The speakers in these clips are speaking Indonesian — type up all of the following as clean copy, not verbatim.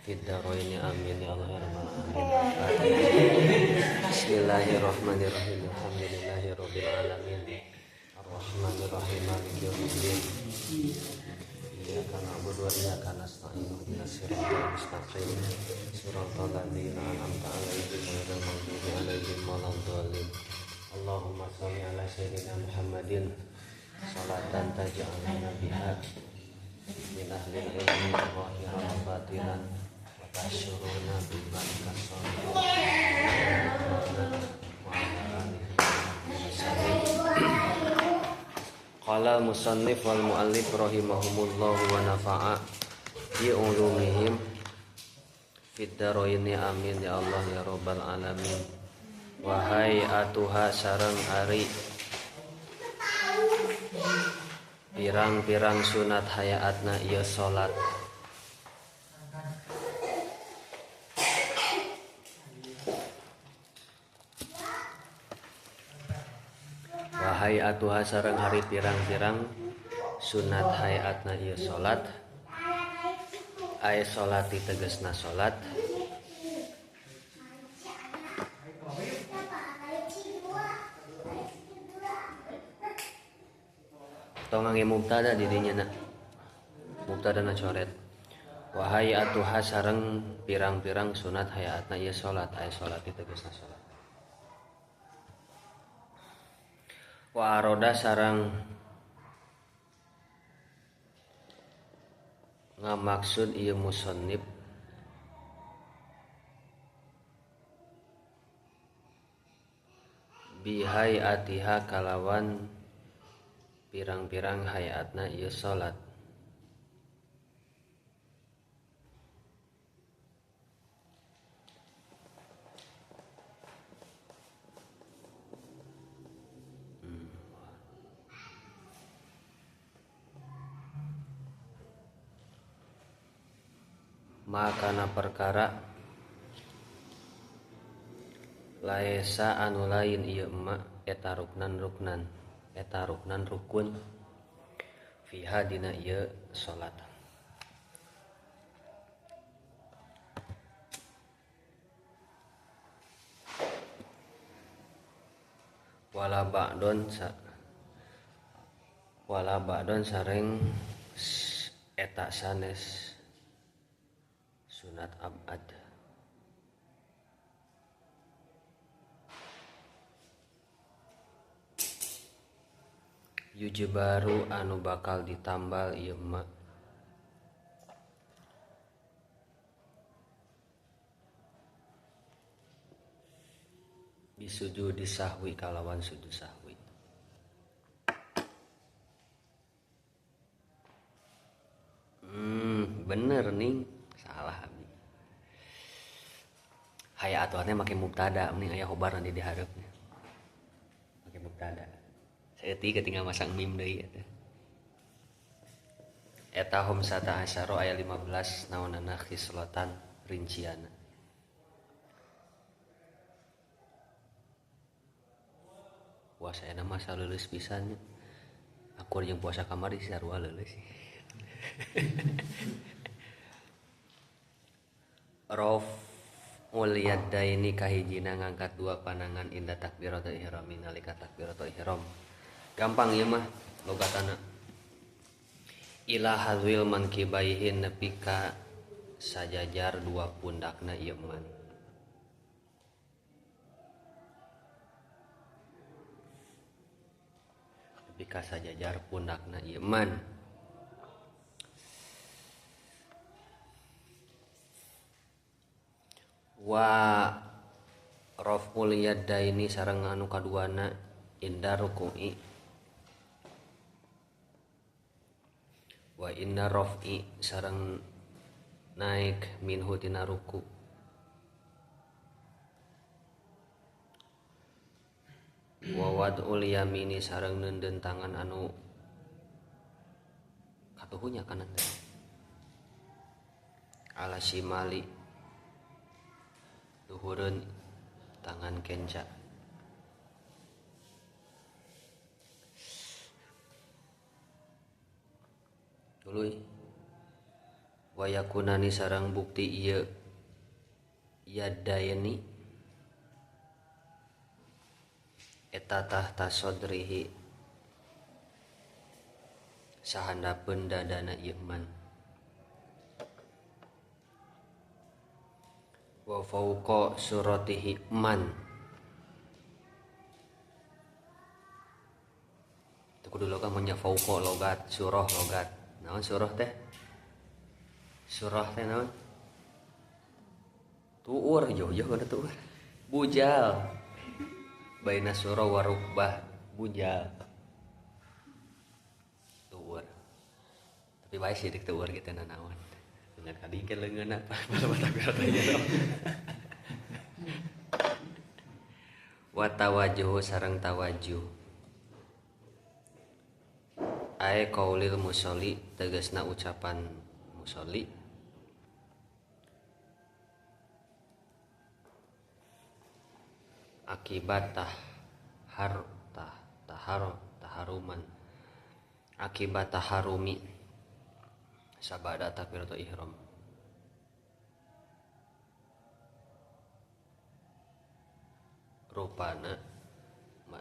Fid-dharaini amin ya Allah ya rabbal alamin. Bismillahirrahmanirrahim. Alhamdulillahirabbil alamin. Arrahmanirrahim. Maliki yaumiddin. Iyyaka na'budu wa iyyaka nasta'in. Ihdinas siratal mustaqim. Siratal ladzina an'amta 'alaihim ghairil maghdubi 'alaihim waladdallin. Allahumma shalli ala sayyidina Muhammadin salatan taj'alna biha min ahli ilmi zahiran wa batinan wa tasyuruna bibaraka shalihin wa ala alihi qala musannif wal muallif rahimahumullah wa nafa'a bi ulumihim fid dharaini amin ya Allah ya rabbal alamin. Wahai atuha sareng ari pirang-pirang sunat hayaatna ieu salat. Wahai atuha sareng hari pirang-pirang sunat hayaatna ieu salat. Aya salat ditegasna salat. Tongang mubtada di dinya na mubtada na coret. Wahai atuha sareng pirang-pirang sunat hayaatna ieu salat. Aya salat ditegasna salat. Wa aroda sareng ngamaksud ieu musannif bihai atiha kalawan pirang-pirang hayatna ieu salat. Makana perkara laesa anu lain ieu emak eta ruknan rukun fiha dina ieu salat. Wala ba'don sareng eta sanes sunat abad. Yujbaru anu bakal ditambal ieu emak bisujud sahwi kalawan sujud sahwi. Bener nih, salah abdi. Hayat atuhannya make mubtada, mending aya khobarna di dihareup. Make mubtada. Saeutik tinggal masang mim deui eta. Eta hum sata asyara aya 15 naonana khislatan rinciana. Puasa enak mah saleuleus pisan. Aku jeung puasa kamari sarua leuleus. Raf'ul yadaini kahijina ngangkat dua panangan inda takbiratul ihram nalika takbiratul ihram. Gampang ieu mah logatana. Ila hadwil mankibaihin nepi ka sajajar dua pundakna ieu man. Nepi ka sajajar pundakna ieu man. Wa raf'ul yadaini sareng anu kaduana inda ruku'i wa inna raf'i sareng naik minhu tina ruku. Wa wad'ul yamini sareng neundeun tangan anu katuhunya kanan ala shimali luhureun tangan kenca. Tuluy wayakunani sarang bukti ieu yadaini eta tahta sodrihi sahandapeun dadana ieu man wa fauqa suratihi man itu kudu logat mun nya fauqa logat surah logat naon surah teh naon tuur jauh-jauh kana tuur bujal baina surah wa rukbah bujal tuur tapi bae sih dik tuur kitu naon dengan kadikeun leungeun apa mata biar wa tawajuh sareng tawajuh ae qaulil musolli tegasna ucapan musolli akibat taharuman akibat taharumi sabada takbiratul ihram rupana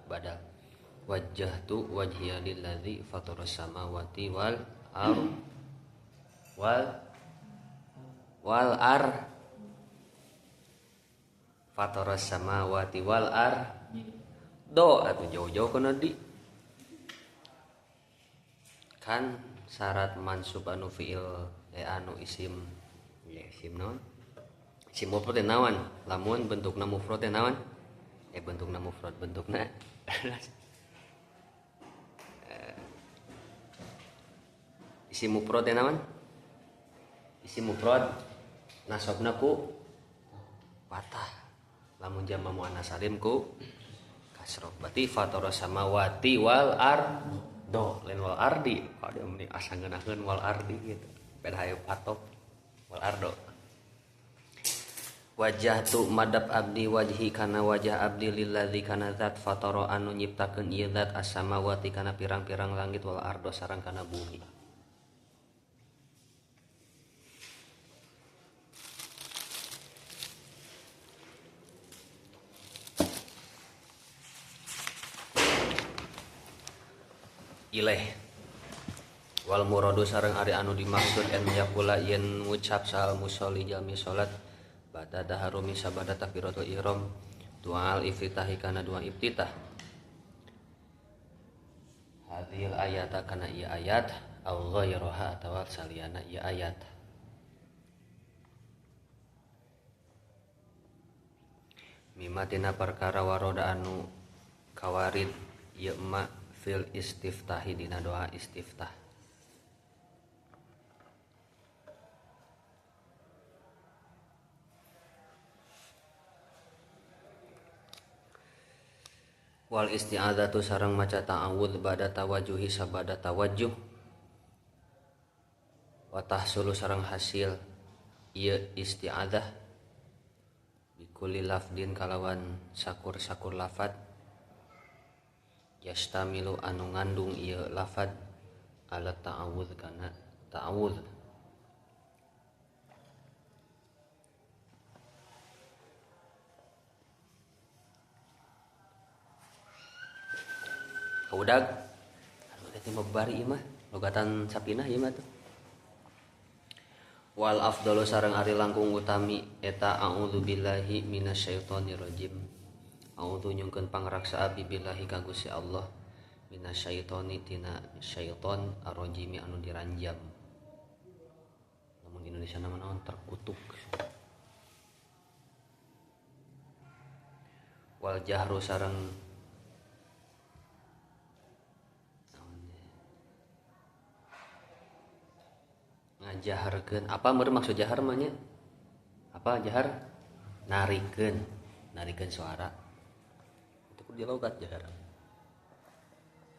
badal wajjahtu wajhiya lilladzi fataras samawati wal fataras samawati wal do atuh jauh-jauh kana di kan syarat mansub anu fiil anu isim naon isim mufrad teh naon lamun bentukna mufrad teh naon bentukna mufrad bentukna isim mufrad teh naon isim mufrad nasabna ku patah lamun jamak muannas salim ku kasroh berarti fataras samawati wal ardo lain wal ardi kalau dia mending asa ngeunaheun wal ardi gitu beda hayu atop wal ardo wajah tu madab abdi wajhi kana wajah abdi lilladzi kana zat fatara anu nyiptakeun ieu zat as-samawati kana pirang-pirang langit wal ardo sareng kana bumi ilaih wal muradu sareng ari anu dimaksud en yakula yen ngucap sal musolli jami salat bada daharumi sabada takbiratul ihram dual iftitahi kana dua iftitah hadhil ayata kana ieu ayat aw ghairaha atawa saliyana ieu ayat mimatina perkara waroda anu kawarid ieu ma fil istiftahi dina doa istiftah wal isti'adzatu sareng maca ta'awudz bada tawajuhi sabada tawajuh wa tahsulu sareng hasil ieu isti'adzah bikulli lafdin kalawan sakur-sakur lafad yastamilu anu ngandung ieu lafad ala ta'awudz kana ta'awudz kaudag anu teh mabari ieu mah logatan sapinah ieu mah tuh wal afdalu sareng ari langkung utami eta a'udzubillahi minasyaitonir rajim a'udzu nyungkeun pangraksa abi billahi ka Gusti Allah minasyaitoni tina syaiton arrajimi anu diranjam lamun di Indonesia nama naon terkutuk wal jahru sareng ngajaharkeun apa meureun maksud jahar mah nya apa jahar narikeun suara itu kudu logat jahar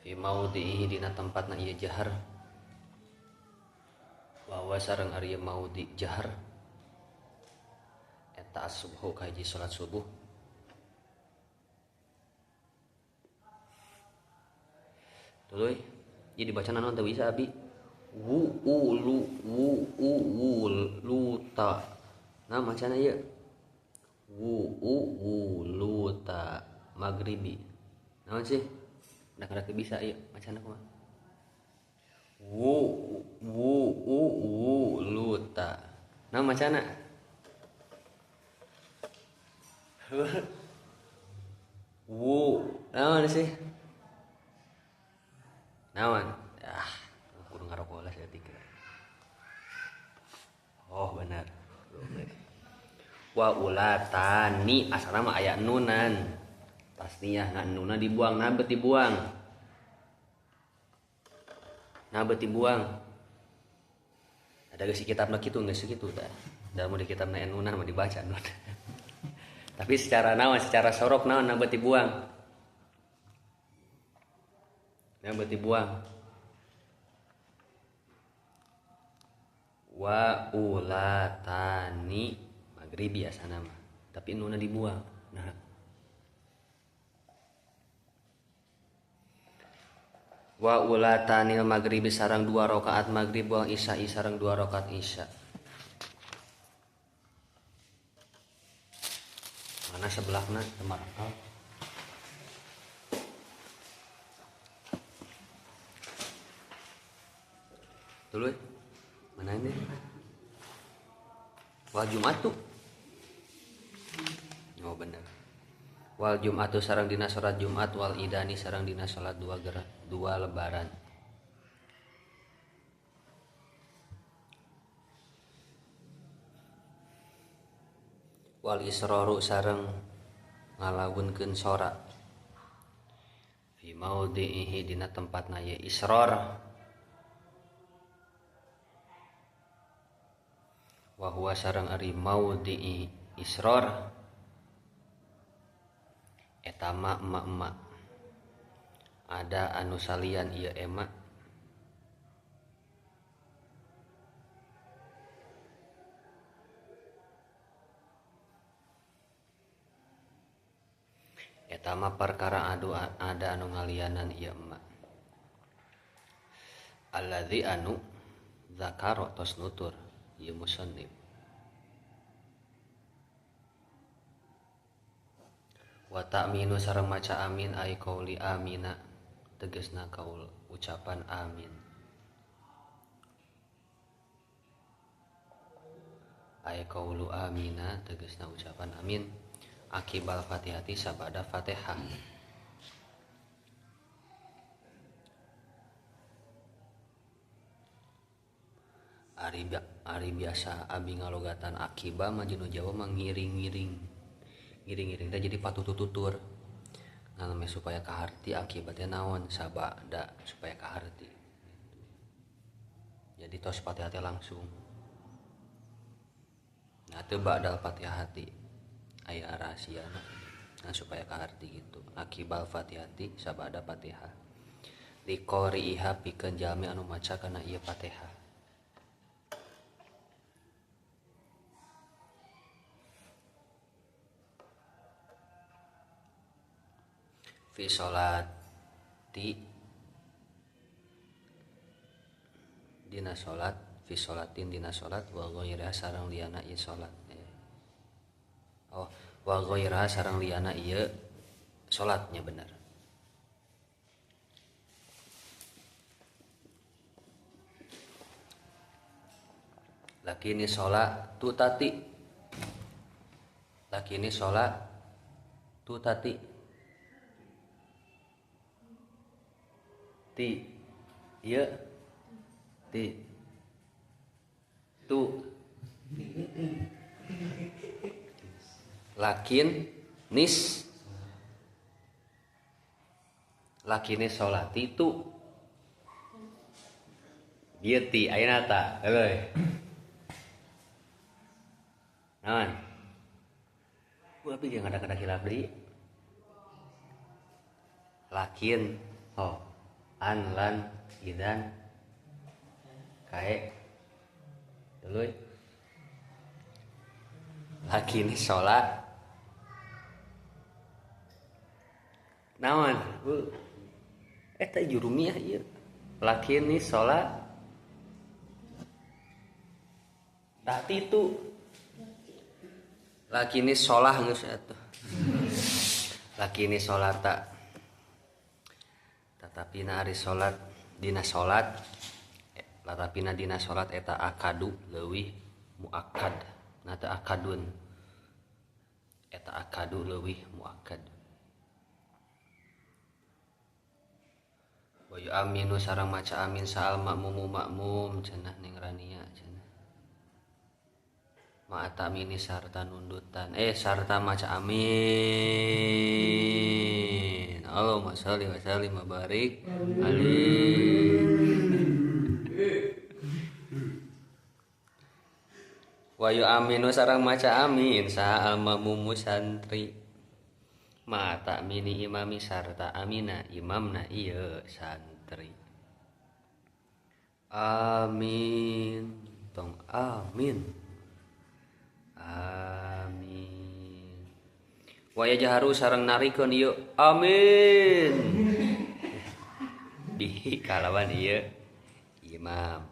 fi maudhi'i dina tempatna ieu jahar wa sareng ari maudhi jahar eta as-subhu ka hiji salat subuh tuluy ieu dibacana naon teu bisa abi luta. Nah macana ieu luta magribi. Naon sih? Dak bisa ieu macana kumaha? Luta. Nah macana? Naon sih? Naon? Kudu ngarokok lah saya tikeur. Oh benar. Wa ulatani asalna mah aya nunan. Pastinya ngan nuna dibuang, nah beuti dibuang. Nah beuti dibuang. Ada geus kitabna kitu geus kitu tah. Da mun di kitabna nunan mah dibaca nun. Tapi secara naon, secara sorok naon nah beuti dibuang. Nah beuti dibuang. Wa ulatani magribi asana mah tapi nuna dibuang. Nah wa ulatanil magribi sareng 2 rakaat maghrib wa isya sareng 2 rakaat isya. Mana sebelahna tempat akal dulu mana ini wal Jumatu. Oh bener. Wal Jumatu sareng dina salat Jumat wal idani sareng dina salat 2 lebaran. Wal israru sareng ngalagunkeun sora. Fi maudhihi dina tempatna ye israr. Wa huwa sareng ari maudhi'i israr eta ma emak-emak ada anu salian ieu emak eta mah perkara ada anu ngalianan ieu emak alladzi anu zakaro tos nutur ieu musannif wa ta'minu sareng maca amin ai qauli amina tegasna kaul ucapan amin ai qaulu amina tegasna ucapan amin akibal fatihati sabada fatihah. Ari biasa abi ngalogatan akiba mah dinu Jawa mah ngiring-ngiring teh jadi patututur ngalame supaya kaharti akibatnya naon sabada supaya kaharti jadi tos fatihah langsung nah teu ba'dal fatihati aya rahasiana nah supaya kaharti gitu akibal fatihati sabada fatihah liqori'iha pikeun jalmi anu maca kana ieu fatihah. Fi sholati dina sholat fi sholatin dina sholat wa ghairiha sareng liana ieu sholat wa ghairiha sareng liana ieu sholatnya bener lakini sholat tutati lakini sholat tutati ti ieu ti tu lakin nis lakini sholati tu ieu ti ayeuna ta euy naon tapi jangan ada hilaf deui lakin an lan idan kae dulu laki ini sholat naon eta jurumiah ieu laki ini sholat tah titu lakini sholah geus atuh lakini sholat tak tatapina ari sholat dina sholat tatapina dina sholat eta akadu leuwih muakkad nata akadun eta akadu leuwih muakkad wa aminu sareng maca amin saal makmum cenah ning rania cenah ma'ata mini sarta nundutan sarta maca amin Allahumma sholli wa sallim wa barik alaihi wa aminu sareng maca amin saha al-mamum santri ma'ata mini imami sarta amina imamna ieu santri amin tong amin amin waya jaharu sareng narikeun ieu amin di kalawan ieu imam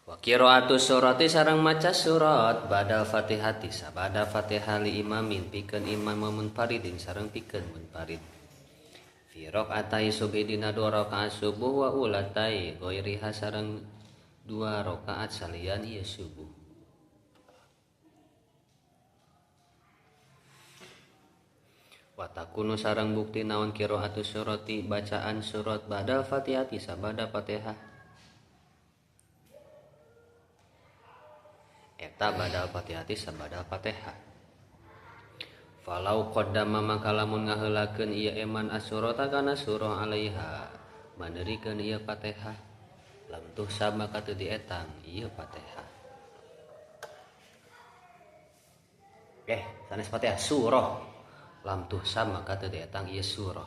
wa qiraatus surati sareng maca surat badal fatihati sabada fatihah li imamin pikeun imam munfaridin sareng pikeun munfarid fi raqatai subhi dina 2 rakaat subuh wa ulatai ghairiha sareng 2 rakaat salian ieu subuh wa takunu sareng bukti naon qiraatus surati bacaan surat badal fatihati sabada fatihah eta badal fatihati sabada fatihah falau qaddama maka lamun ngaheulakeun ieu eman asurata kana surah alaiha maneurikeun ieu fatihah lam tuh sama kata dietang ieu fatihah sanes fatihah surah lam tuh sama kata dietang ieu surah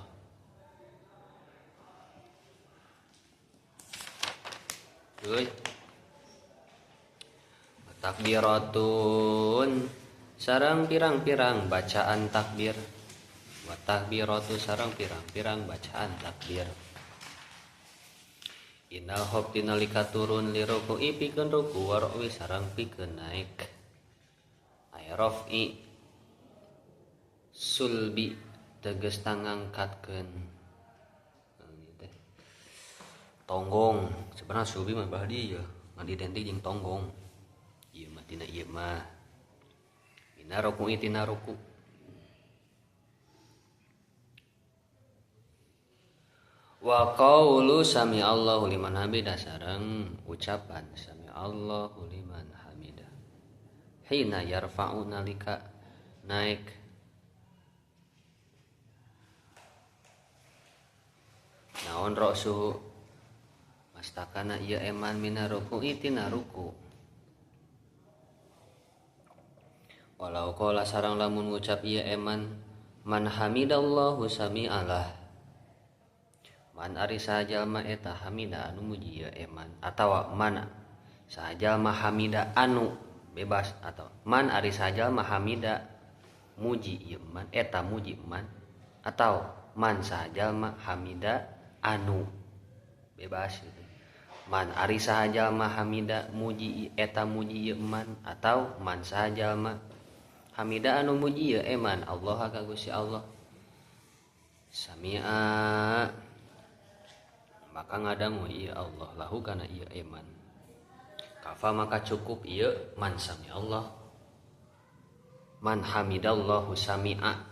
euy takbiratun sareng pirang-pirang bacaan takbir wa takbiratu sareng pirang-pirang bacaan takbir inal hobti nalika turun li ruku'i pikeun ruku wa ru'i sareng pikeun naik ay raf'i sulbi teges tangangkatkeun tonggong sebenarnya sulbi mah bah dieu ngan identik jeung tonggong ieu mah tina ieu mah mina ruku'i tina ruku wa qaulu sami Allahu liman hamidah sareng ucapan sami Allahu liman hamidah hina yarfa'u nalika naik naon ra'su mastakana ieu eman mina ruku'i tina ruku walau qala sareng lamun ngucap ieu eman man hamidallahu sami'alah man ari sajalma eta hamida anu muji ieu eman atawa man sajalma hamida anu bebas atau man ari sajalma hamida muji ieu man eta muji man atau man sajalma hamida anu bebas gitu. Man ari sajalma hamida muji eta muji ieu man atau man sajalma hamida anu muji ieu eman Allah ka Gusti Allah sami'a maka ngadangu ieu Allah lahu kana ieu eman kafa maka cukup ieu man sami Allah man hamidallahu sami'a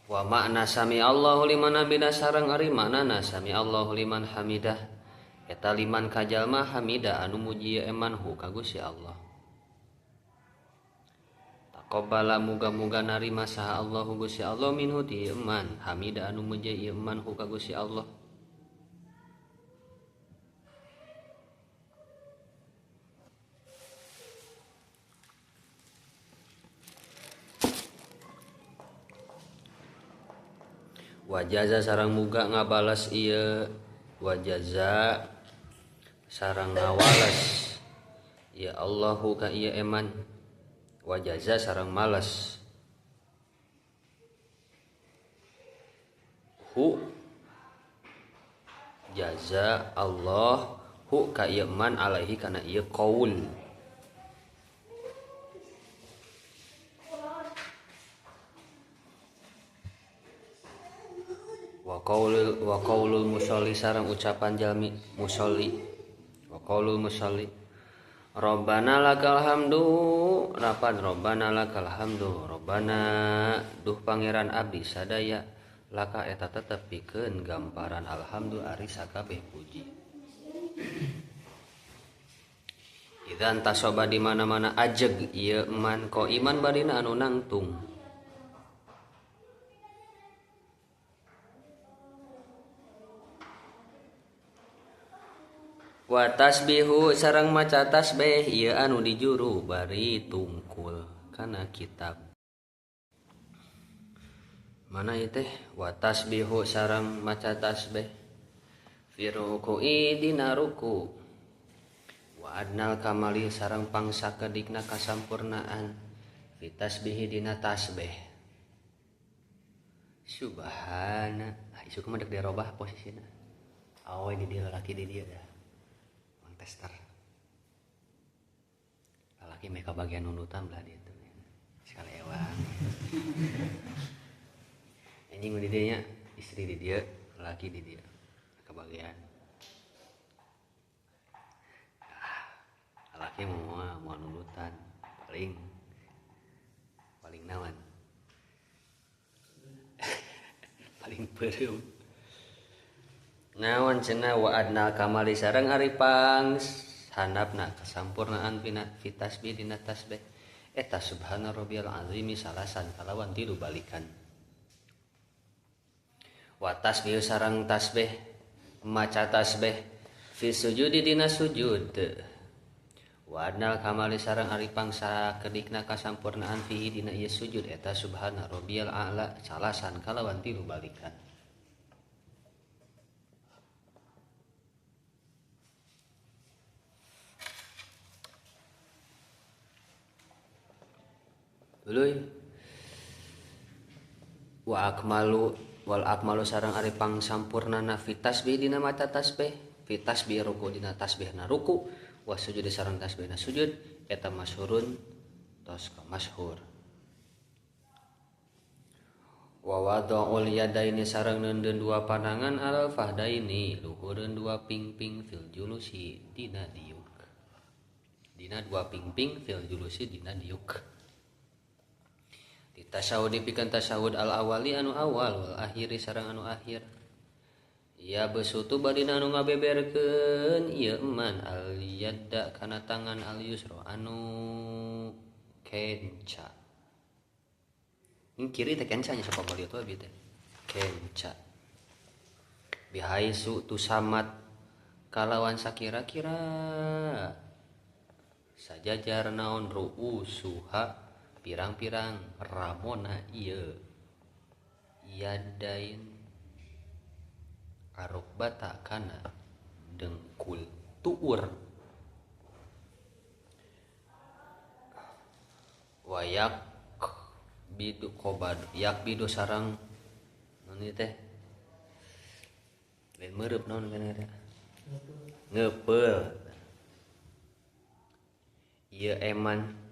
wa makna sami Allahu liman hamidah sareng ari maknana sami Allahu liman hamidah eta liman kajalma hamidah anu muji eman hu ka Gusti Allah taqabbala muga-muga narima saha Allahu Gusti Allah minhu ti eman hamidah anu muji eman hu ka Gusti Allah wajaza sareng muga ngabalas ieu wajaza sareng ngawales ya Allahu ka ieu eman wajaza sareng males hu jaza Allah hu ka ieu man alaihi kana ieu qaul. Wa qaulul musolli sareng ucapan jalmi musolli. Wa qaulul musolli Rabbana lakal hamdu rapan Rabbana lakal hamdu Rabbana duh pangeran abdi sadaya laka eta tetep pikeun gamparan alhamdu ari sakabeh puji. Idzan tasoba di mana-mana ajeg ieu man ko iman badina anu nangtung. Wa tasbihu sareng maca tasbih ieu anu dijuru bari tungkul kana kitab. Mana ieu teh wa tasbihu sareng maca tasbih fi ruku'i dina ruku wa adnal kamali sareng pangsakedikna kasampurnaan fi tasbihi dina tasbih. Subhana isu kumaha dek dirobah posisina awe di dieu laki di dieu dah tester lalaki mereka bagian nunutan belah dia tuh sekali ewang anjing di dia nya istri di dia laki di dia kebagian lalaki mau nunutan paling nawan paling beureum naon cenah wa adnal kamali sareng ari panghandapna kasampurnaan fi tasbih dina tasbih eta subhana rabbiyal azimi salasan kalawan tilu balikan. Wa tasbih sareng tasbih maca tasbih fi sujudi dina sujud wa adnal kamali sareng ari pangsakedikna kasampurnaan fihi dina ieu sujud eta subhana rabbiyal a'la salasan kalawan tilu balikan. Uluy wa akmalu wal akmalu sareng ari pangsampurnana fi tasbih dina maca tasbih fi tasbih ruku dina tasbihna ruku wa sujud sareng tasbihna sujud eta masyhurun tos masyhur. Wa wada'ul yadaini sareng neundeun dua panangan al fahdaini luhureun dua pingping fil julusi dina diuk dina dua pingping fil julusi dina diuk. Tasawud dipikeun tasawud al awali anu awal wal akhiri sareng anu akhir. Ya besutu badina anu ngabeberkeun ieu man al yadda kana tangan al yusra anu kenca. Ini kiri teh kenca nya sapa balieu tuh abi teh. Kenca. Bihaisu tusamat kalawan sakira-kira sajajar naon ru'usuha pirang-pirang ramona ieu yadain arukbata kana dengkul tuur wayak bidu kobad yak bidu sarang naon ieu teh lain meureub naon kana teh ngeupel ieu eman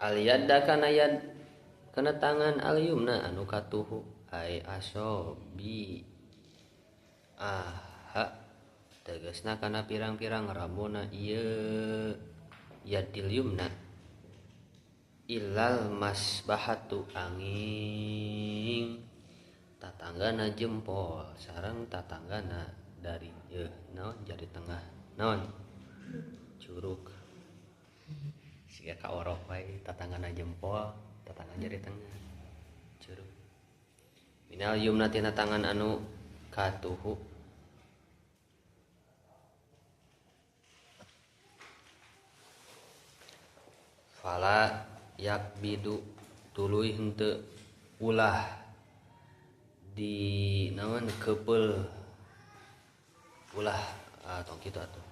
al yadda kana yad kana tangan al yumna anu katuhu ai asobi aha tegasna kana pirang-pirang rambona ieu yadil yumna ilal masbahatu angin tatanggana jempol sareng tatanggana dari naon jari tengah naon curug siga ka orok wae tatanggana jempol tatangga jari tengah curug minal yumna tina tangan anu katuhu fala yak bidu tuluy henteu ulah di naon keupel ulah tong kitu atuh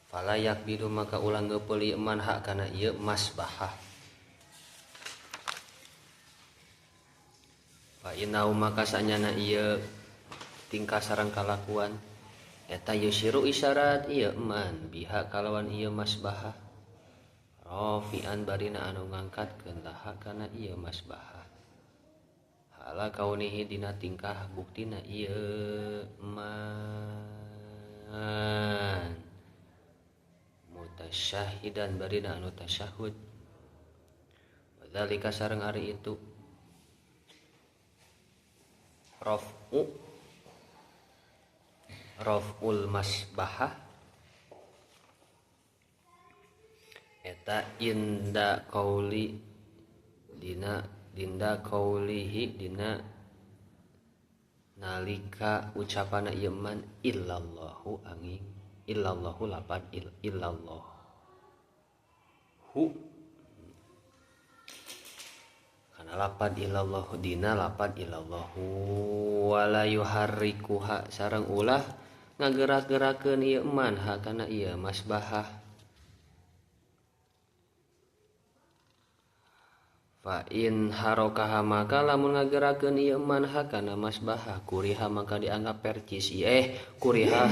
fala yak bidu maka ulang ngeupel ieu man hak kana ieu masbahah fa inau maka sanyana ieu tingkah sareng kalakuan eta yusiru isyarat ieu man biha kalawan ieu masbahah rafi'an barina anu ngangkatkeun laha kana ieu masbahah hala kaunihi dina tingkah buktina ieu man mutasyahidan barina anu tasyahud wadzalika sareng ari itu raf'ul masbahah eta inda qauli dinda qaulihi dina nalika ucapana ieu man illallahu angin illallahu lapan illallah hu kana lapan illallah dina lapan illallahu wala yuharrikuha sareng ulah ngagerak-gerakeun ieu man ha kana ieu masbahah fa in harokaha maka lamun ngagerakeun ieu man ha kana masbahah kuriha maka dianggap percis kuriha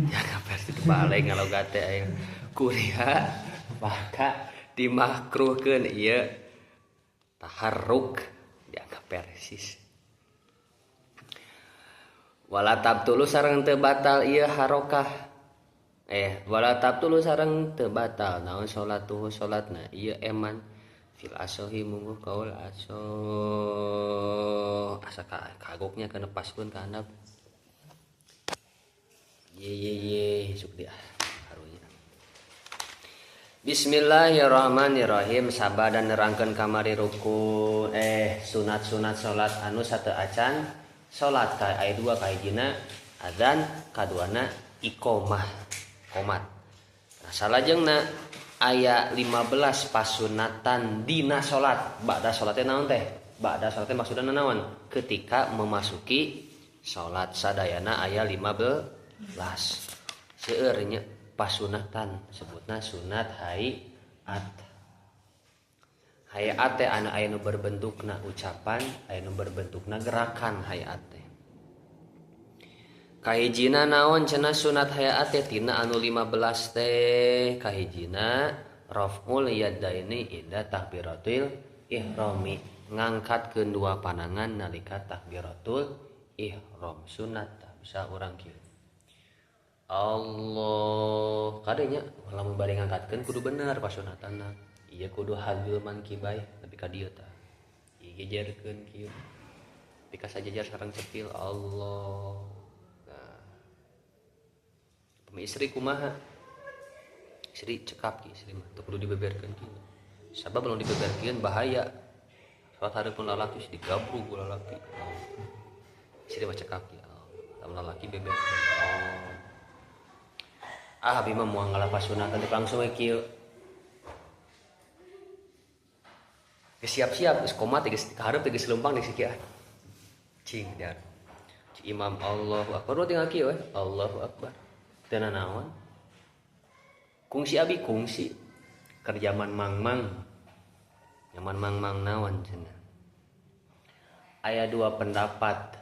dianggap percis balik ngalogat teh aya kuriha maka dimakruhkeun ieu taharruk dianggap persis wala tabtulu sareng teu batal ieu harokah wala tabtulu sareng teu batal naon salatuhu salatna ieu eman fil asohi mungguh kaul aso asa kagoknya kana paskeun ka handap ye sok dia harunya Bismillahirrahmanirrahim sabada nerangkeun kamari rukun sunat-sunat salat anu sateu acan salat ka aya 2 kahijina adzan kaduana iqomah qomat nah salajengna aya 15 pasunatan dina salat ba'da salat teh naon teh ba'da salat teh maksudna naon ketika memasuki salat sadayana aya 15 seueur nya pasunatan sebutna sunat hayat teh anu aya nu berbentukna ucapan aya nu berbentukna gerakan hayat teh kahijina naon cenah sunat hayat teh tina anu 15 teh kahijina raf'ul yadaini inda takbiratul ihrami ngangkatkeun 2 panangan nalika takbiratul ihram sunat tah bisa urang kieu Allah kadenya lamun bari ngangkatkeun kudu bener pasunatanna ieu kudu hadil mankibai tapi ka dieu tah ieu gejerkeun kieu tapi ka sajajar sareng cepil Allah nah istri kumaha istri cekap ki istri mah teu kudu dibeberkeun kieu sabab lamun dibeberkeun bahaya salat hareupeun lalaki digabrug ku lalaki istri mah cekap ki lamun lalaki beberkeun abi mah moal ngalapas sunatan teh langsung we kieu siap-siap geus qomat geus hareup geus leumpang di sikieu cing dar imam Allahu akbar tinggal kieu we Allahu akbar teu naon kungsi abi kungsi kerjaman mang-mang nyaman mang-mang naon cenah aya 2 pendapat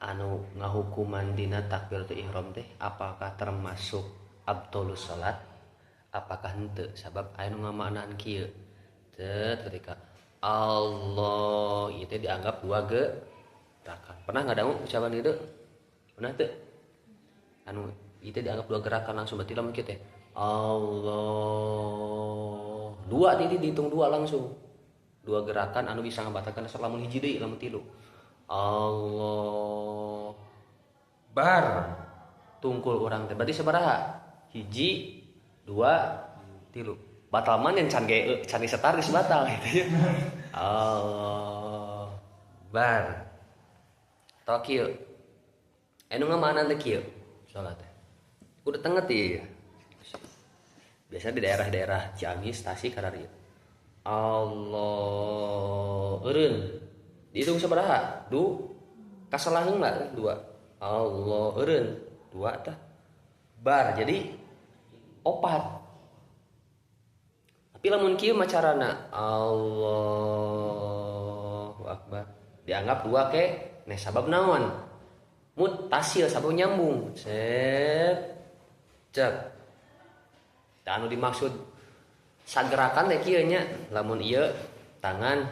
anu ngahukuman dina takbiratul ihram teh apakah termasuk abdolus salat apakah henteu sabab aya nu ngamaknakeun kieu teu ketika Allah itu dianggap 2 gerakan pernah ngadangu ucapan itu pernah teu anu itu dianggap 2 gerakan langsung berarti lamun kieu teh Allah 2 titik dihitung 2 langsung 2 gerakan anu bisa ngabatalkeun salat lamun hiji deui lamun 3 Allah bar tungkul urang teh berarti sabaraha hiji 2 3 batal man yang can setar geus batal gitu ya Allah bar tok kieu anu ngamanana teh kieu salat teh kudu tenget ieu biasa di daerah-daerah Ciamis Tasik kararieu Allah eureun dihitung sabaraha 2 kasalaheung lah 2 Allah eureun 2 tah bar jadi 4 tapi lamun kieu macarana Allahu akbar dianggap dua ke sabab naon mutasil sabab nyambung cek anu dimaksud sagerakan teh kieu nya lamun ieu tangan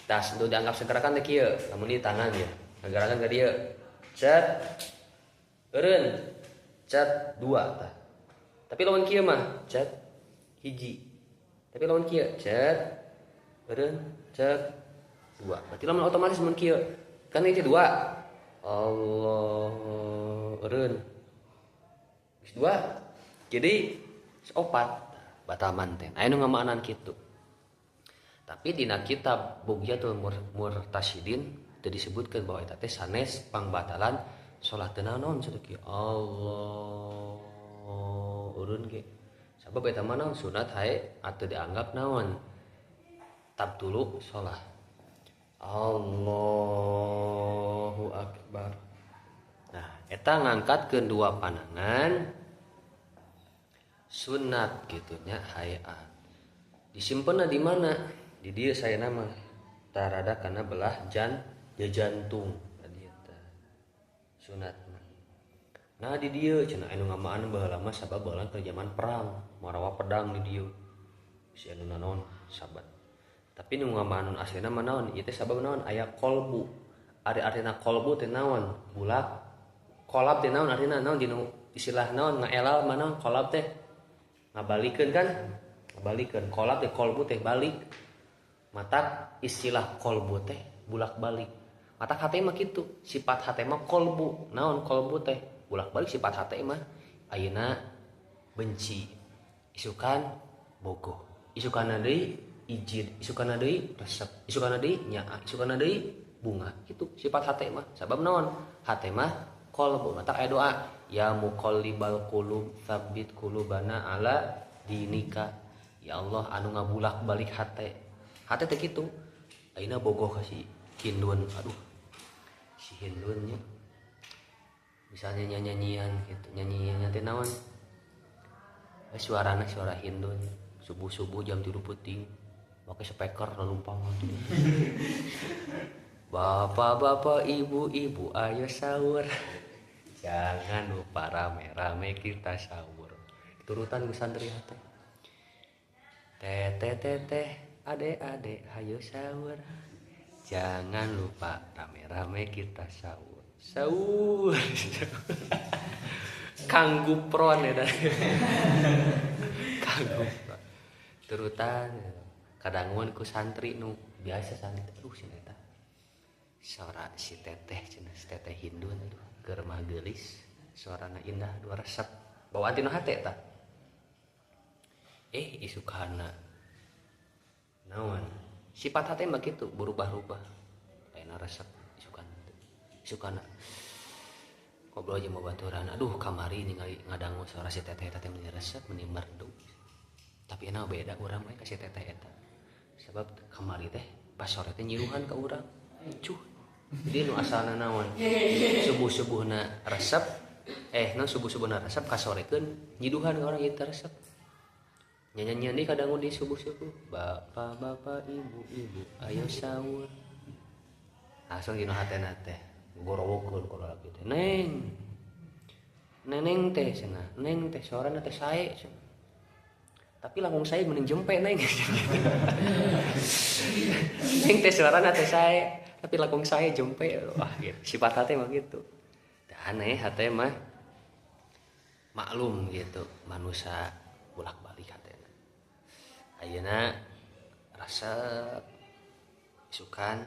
tas itu dianggap sagerakan teh kieu lamun ieu tangan ya sagerakan ka dieu cet eureun cet dua tah tapi lamun kieu mah cet hiji tapi lamun kieu cet eureun cet dua berarti lamun otomatis mun kieu kan itu dua Allah eureun geus dua jadi opat bataman teh aya nu ngamaanan kitu tapi dina kitab Bughyatul Murtasyidin teu disebutkeun bahwa eta teh sanes pangbatalan salat teu naon saeutik Allah urun ge sabab eta mah naon sunat hae atuh dianggap naon tabtulu salat Allahu Akbar. Nah eta ngangkatkeun dua panangan sunat gitunya hayat disimpenna di mana di dieu saya nama tarada kana belah jantung tadi eta sunatna nah di dieu cenah anu ngamaan baheula mah sabab baheula ke zaman perang marawa pedang di dieu si anu naon sabat tapi nu ngamaanun aslina mah naon ieu teh sabab naon aya kolbu ari-artina kolbu teh naon bulak kolab teh naon artina naon dinu istilah naon ngaelal mah naon kolab teh ngabalikeun kan ngabalikeun kolab teh kolbu teh balik matak istilah kolbu teh bulak balik matak hate mah kitu sifat hate mah kolbu naon kolbu teh bulak balik sifat hate mah ayeuna benci isukan bogoh isukana deui ijid isukana deui resep isukana deui nyaa isukana deui bunga kitu sifat hate mah sabab naon hate mah kolbu matak aya doa ya muqallibal qulub tsabbit qulubana ala dinika ya Allah anu ngabulak balik hate teh kitu ayeuna bogoh ka si Hindun aduh si Hindun nya misalnya nyanyian gitu nyanyian teh naon suarana suara Hindun subuh-subuh jam 3 peuting pakai speaker lalumpang bapak-bapak ibu-ibu ayo sahur jangan lupa rame-rame kita sahur turutan ku santri teh teh ade-ade hayo sahur jangan lupa rame-rame kita sahur Kang Gupron ya Kang Gupron turutan kadanguan ku santri nu biasa santri aduh cenah eta suara si teteh cenah si teteh Hindun aduh keur mah geulis suarana indah dua resep bawaan tina hate eta isukana naon sifat hate mah kitu berubah-ubah ayeuna resep isukana ngobrol jeung babaturan aduh kamari ningali ngadangu suara si teteh eta teh meni resep meni merdu tapi enak beda urang mah ka si teteh eta sebab kamari teh pas sore teh nyiruhan ka urang cuh jadi nu asalna naon subuh-subuhna resep subuh-subuhna resep kasorekeun nyiduhan ka urang ieu resep nyanyian deui kadangu di subuh-subuh bapak-bapak ibu-ibu ayo sahur langsung dina hatena teh gorowokeun kalau lagi teh neng teh cenah neng teh sorana teh sae cenah tapi langkung sae mending jempe neng neng teh sorana teh sae tapi langkung sae jempe wah gitu sifat hate mah gitu aneh hate mah maklum gitu manusia bolak-balik hatena ayeuna rasa isukan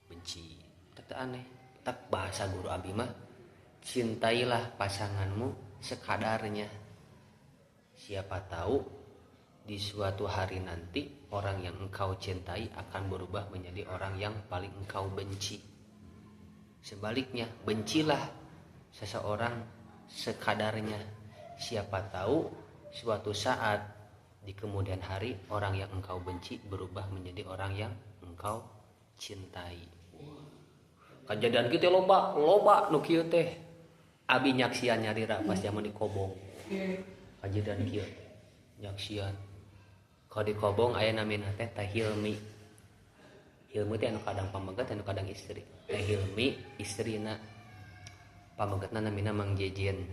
benci teu aneh tak bahasa guru abi mah cintailah pasanganmu sekadarnya siapa tahu di suatu hari nanti orang yang engkau cintai akan berubah menjadi orang yang paling engkau benci sebaliknya bencilah seseorang sekadarnya siapa tahu suatu saat di kemudian hari orang yang engkau benci berubah menjadi orang yang engkau cintai kejadian kitu loba nu kieu teh abi nyaksian nyarira pas zaman di Kobong kejadian kieu nyaksian kalau di Kobong aya namina teh Hilmi Hilmi teh anu kadang pamegat anu kadang istri. Hilmi istrina pamegatna namina Mang Jejen.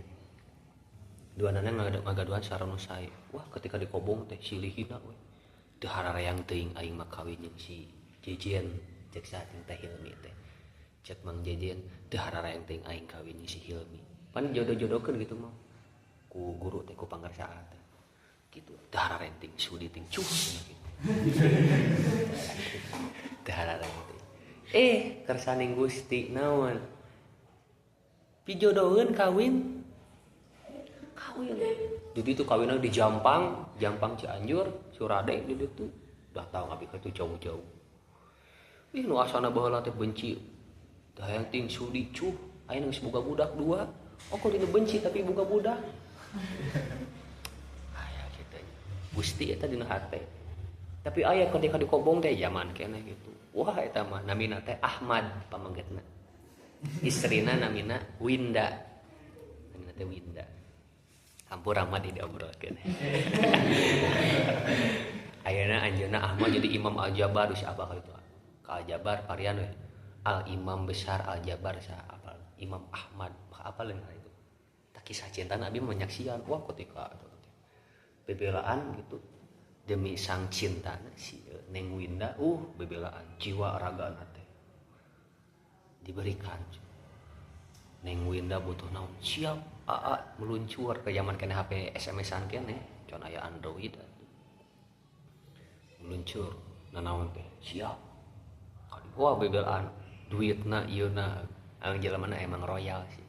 Duanana ngagaduhan sareng sae. Wah ketika dikobong teh silihina we. Teu hararayang teuing aing mah kawin jeung si Jejen cek sating teh Hilmi teh. Cek Mang Jejen teu hararayang teuing aing kawin jeung si Hilmi. Pan jodoh-jodohkeun gitu mah. Ku guru teh ku pangarsaaan teh. Gitu. Teu hararayang teuing sudi teuing cuh gitu. Teu hararayang teuing. Kersaning Gusti naon? Pijodoheun kawin. Jadi itu kawinnya di Jampang Cianjur, Surade di ditu. Datang abi ka itu jauh-jauh. Nu asana baheula teh benci. Teu hayang ting sudi cuh, aya geus boga budak dua. Kok dina benci tapi boga budak. Aya kitu. Gusti eta dina hate. Tapi aya ketika dikobong teh zaman keneh gitu. Wah eta mah namina teh Ahmad pamanggetna. Istrina namina Winda. Namina teh Winda. Hampur Ahmad diobrolkeun. Ayeuna anjeunna Ahmad jadi Imam Al-Jabar si apa itu? Ka Al-Jabar varian we. Al-Imam besar Al-Jabar sa apal. Imam Ahmad apa lain itu. Tak kisah cinta Nabi menyaksian. Wah ketika bebelaan gitu demi sang cinta si Neng Winda bebelaan jiwa ragana teh diberikan. Neng Winda butuh naon siap meluncur ke zaman kena HP SMS-an kene con aya Android meluncur nanaon teh siap wah bebelaan duitna ieuna ang jelemana emang royal sih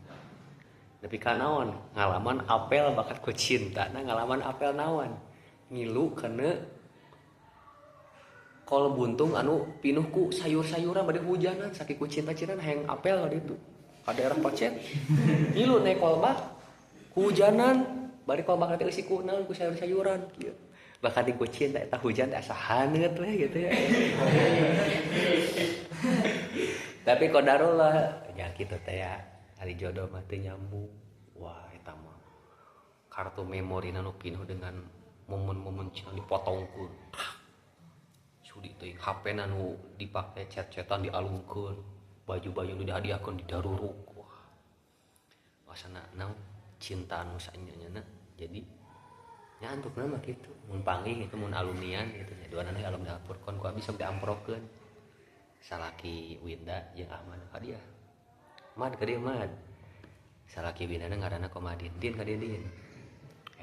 tapi kanaon ngalaman apel bakat ku cinta ngalaman apel naon ngilu kana kol buntung anu pinuh ku sayur-sayuran bade hujanan saking ku cinta-cintaan hayang apel ditu ka daerah Pacet ngilu naik kolbak hujanan bari kolbak teh eusi ku naon ku sayur-sayuran kieu bakat ku cinta eta hujan teh asa haneut we gitu ya tapi qadarullah nya kitu teh ya hari jodoh mah teu nyambung wah eta mah kartu memori nu pinuh dengan momen-momen cina dipotongkeun sudi teuing HP nu dipake chat-chatan dialungkeun baju-baju nu dihadiahkeun didaruruk wah wasana naon cinta anu saenyana jadi nya antukna mah kitu mun panggih itu mun alumnian gitu nya duanana alumni Al-Furqan ku abi sampai amprokeun salaki Winda jeung Ahmad hadiah mad ka dieu mad salaki Windana ngaranna Komadin din ka dieu din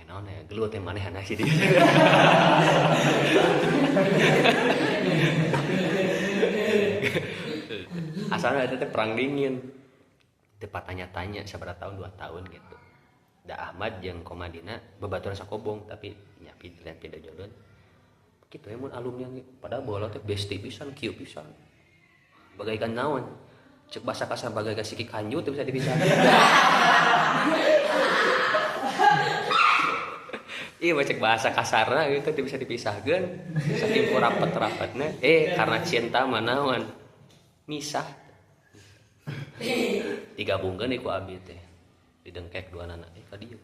naon ya gelut teh manehna si dieu asalnya itu teh perang dingin tepat tanya-tanya sabaraha tahun 2 tahun gitu da Ahmad jeung Komadina babaturan sakobong tapi nya pida jodoh kitu ya mun alumni padahal bola teh besti pisan kieu pisan bagaikan naon cek basa kasar bagaikan siki kanju teh bisa dipisahkeun iya cek bahasa kasarna gitu teh bisa dipisahkeun saking rapet-rapetna karena cinta mah naon misah digabungkeun ku abi teh didengkek duanana ka dieu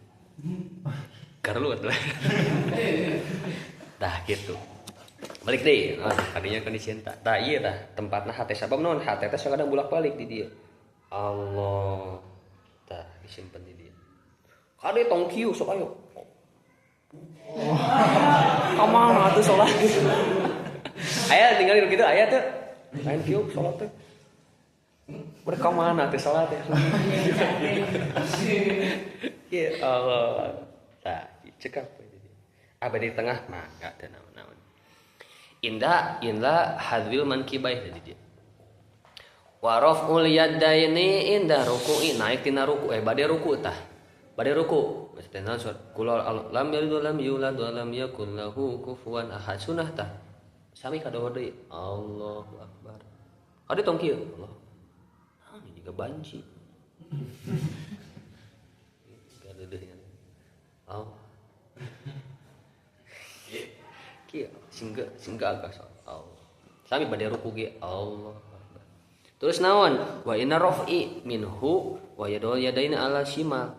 garlut lah tah gitu balik deui kadinya kan cinta tah ieu tah tempatna hate sabab naon hate teh kadang bolak-balik di dieu Allah tah disimpen di dieu kade tong kieu sok ayo kamana atuh salat aya tinggal di kitu aya teh lain kieu salat teh mereka mana teh salat teh ya Allah tah cekap abadi tengah mah enggak teh naon-naon inda hadwil mankibai tadi dia wa raf'ul yadaini inda ruku'i naik tina ruku bade ruku tah bade ruku maksudna qul lam yalid wa lam yulad wa lam yakul lahu kufuwan ahad sunah tah sami kadoho deui Allahu akbar ade tong kieu Allah ini juga banci gadeudeun Allah kieu singga agak Allah sami bade ruku ge Allah akbar terus naon wa inna raf'i minhu wa yadul yadaina ala shimal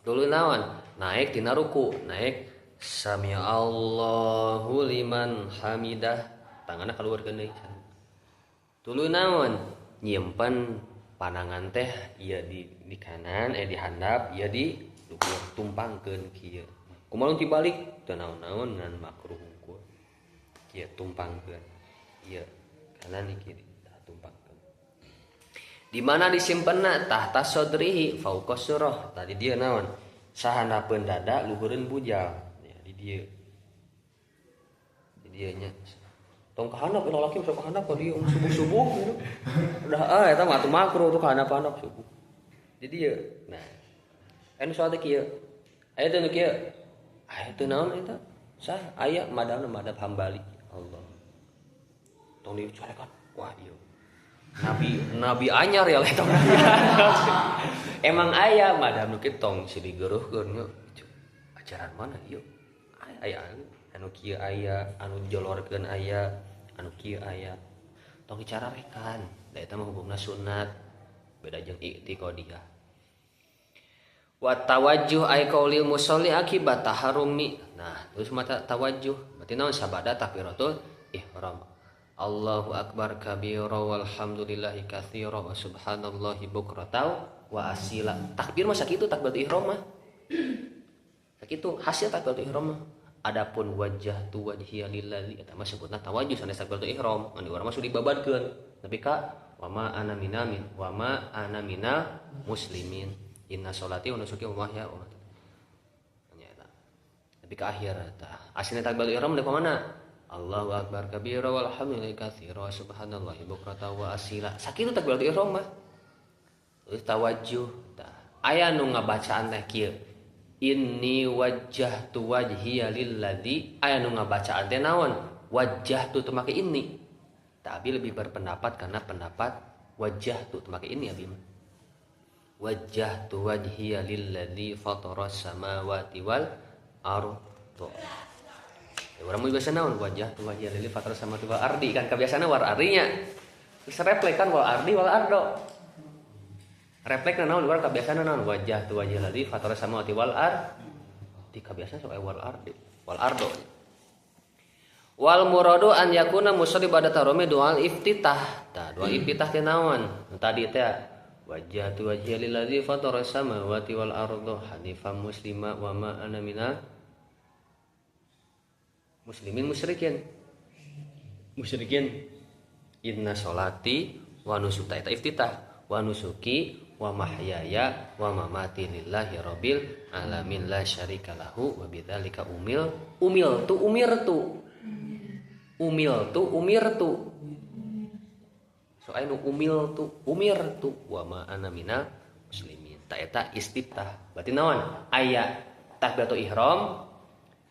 dulu naon naik tina ruku naik sami Allahu liman hamidah tanganna kaluarkeun deui Tuluy naon nyimpen panangan teh ieu di kanan di handap ieu di luhur tumpangkeun kieu kumaha dibalik teu naon-naon ngan makruh hungkul kieu tumpangkeun ieu kanan di kiri tah tumpangkeun di mana disimpenna tahta sodrihi fauqa surah tadi dia naon sahandapeun dada luhureun bujal ya di dieu di dieu nya tong kahandap lalaki sok kahandap ka dieu subuh-subuh gitu udah eta mah atuh makruh tuh kahandap subuh jadi ya nah anu soal teh kieu aya teh nu kieu aya teh naon eta sah aya madhabna madhab Hambali Allah tong dicorekan wah ieu nabi anyar ya eta emang aya madhab nu kieu tong sidigeuruhkeun ajaran mana ieu aya anu kieu aya anu dijolorkeun aya anu kieu aya tong dicararekan da eta mah hukumna sunat beda jeung i'tiqadiyah wa tawajjuh ay qaulil musolli akibat taharrumi nah terus mata tawajjuh berarti naon sabada takbiratul ihram Allahu akbar kabira walhamdulillahi katsira wa subhanallahi bukratan wa asila takbir mah sakitu takbiratul ihram mah sakitu hasil takbiratul ihram mah adapun wajah tu wajhiya lillazi eta mah sebutna tawajjuh sanes takbiratul ihram anu urang mah sudah dibabadkeun tapi ka wa ma ana minal muslimin inna sholati wa nusuki wa mahya wa mamati eta tapi ka akhir eta aslinya takbiratul ihram ka mana Allahu akbar kabira walhamdulillahi katsira subhanallahi bukratan wa asila sakitu takbiratul ihram mah terus tawajjuh tah aya nu ngabacaan teh kieu inni wajjahtu wajhiya lilladzi aya nu ngabacaan teh naon wajjahtu teu make inni tapi lebih berpendapat karena pendapat wajjahtu teu make ini abi mah wajjahtu wajhiya lilladzi fataras samawati wal ardh urang mah biasa naon wajjahtu wajhiya lilladzi fataras samawati wal ardi kan kebiasaana war ardinya terus refleks kan wal ardi wal ardo refleks naon luar kebiasaan naon wajah tu wajah ladzi fatara samawati wal ard di kebiasaan soal wal ardi wal ardo wal muradu an yakuna musalli pada tarome doa iftitah tah doa iftitah teh naon tadi teh wajah tu wajah ladzi fatara samawati wal ardo hanifan muslima wa ma ana minal muslimin musyrikin inna sholati wa nusuki eta iftitah wa nusuki wa mahyaya wa mamati lillahi rabbil alamin la syarika lahu wa bidzalika umirtu so anu umirtu wa ma ana minal muslimin ta eta istiftah berarti naon aya takbiratul ihram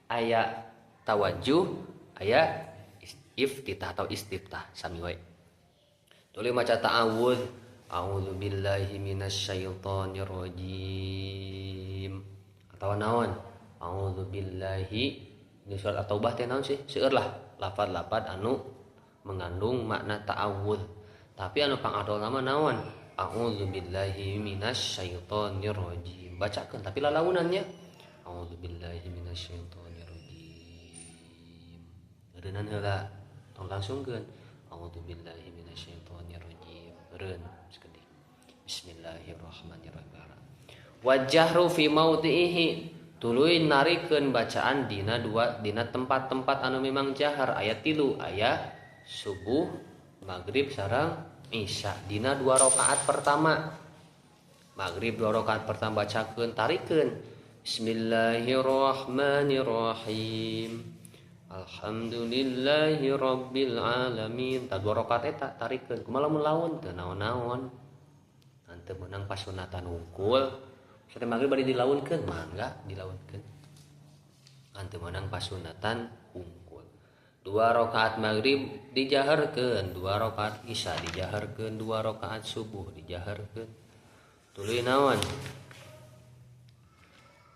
aya tawajjuh aya iftitah atau istiftah sami wae tuluy maca ta'awudz a'udzu billahi minasyaitonir rajim atawa naon a'udzu billahi ini surat at-taubah teh naon sih seueur lah lafaz-lafaz anu mengandung makna ta'awudz tapi anu pangadol nama naon a'udzu billahi minasyaitonir rajim bacakeun tapi lalaunannya a'udzu billahi minasyaitonir rajim eureunana heula tong langsungkeun a'udzu billahi minasyaitonir rajim eureun Bismillahirrahmanirrahim. Wajahru fi mautihi tuluy narikeun bacaan dina tempat-tempat anu memang jahar ayat 3 aya subuh, maghrib sareng isya dina 2 rakaat pertama. Maghrib 2 rakaat pertama bacakeun tarikeun Bismillahirrahmanirrahim. Alhamdulillahi rabbil alamin. Ta 2 rakaat eta tarikeun kumaha lamun laun teu naon-naon. Ante menang pas sunatan hungkul. Sate maghrib bari dilaunkeun mangga dilaunkeun. Ante menang pas sunatan hungkul. 2 rakaat maghrib dijaharkeun, 2 rakaat isya dijaharkeun, 2 rakaat subuh dijaharkeun. Tuluy naon?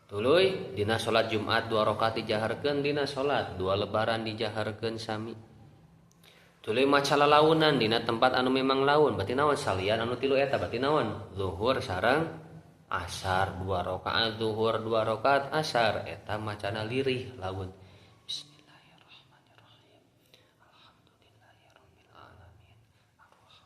Tuluy dina salat Jumat 2 rakaat dijaharkeun dina salat, 2 lebaran dijaharkeun sami. Tuluy maca lalaunan dina tempat anu memang laun, berarti naon salian anu 3 eta berarti naon? Zuhur sareng asar 2 rakaat zuhur 2 rakaat asar eta macana lirih laun. Bismillahirrahmanirrahim. Alhamdulillahirabbil alamin. Arrahmanirrahim.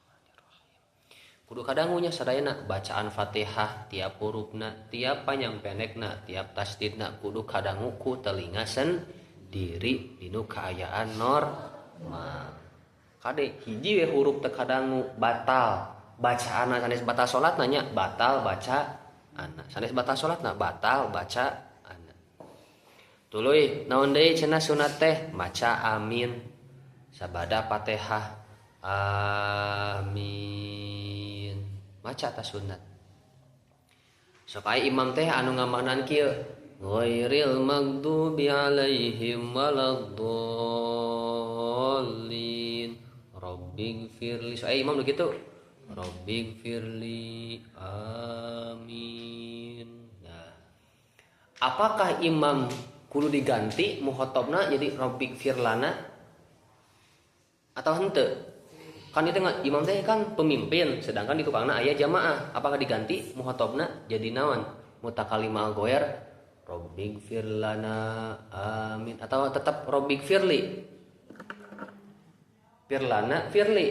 kudu kadangunya sadayana bacaan Fatihah tiap hurufna, tiap panjang pendekna, tiap tasdidna kudu kadangu ku telinga sendiri dinu kaayaan normal. Kade hiji we huruf teu kadangu batal bacaana sanes batal salat nanya batal baca anak sanes batal salatna batal baca anak. Tuluy naon deui cenah sunat teh maca amin sabada Fatihah amin maca ta sunat supaya imam teh anu ngamanan kieu ghairil maghdubi alaihim waladdallin rabbighfirli supaya imam begitu rabbighfirli amin. Nah, apakah imam kudu diganti mukhotobna jadi rabbighfirlana atau henteu? Kan itu imam teh kan pemimpin sedangkan di tukangna aya jamaah, apakah diganti mukhotobna jadi naon mutakalimah goer rabbighfir lana amin atau tetap rabbighfirli firlana firli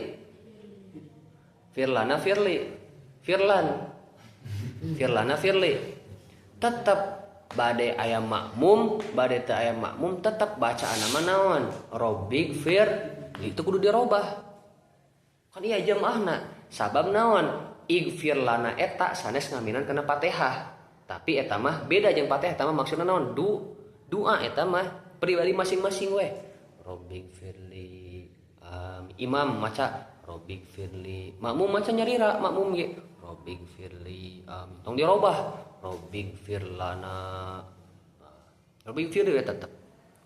firlana firli firlana firli tetap bade aya makmum bade teu aya makmum tetap bacaan nama naon rabbighfir itu kudu dirobah kan iya jamaahna sabab naon igfir lana eta sanes ngaminan kana Fatihah tapi eta mah beda jeung Fatihah eta mah maksudna naon doa eta mah pribadi masing-masing we rabbighfirli imam maca rabbighfirli makmum maca nyarira makmum ge rabbighfirli tong dirobah rabbighfir lana rabbighfirli tetep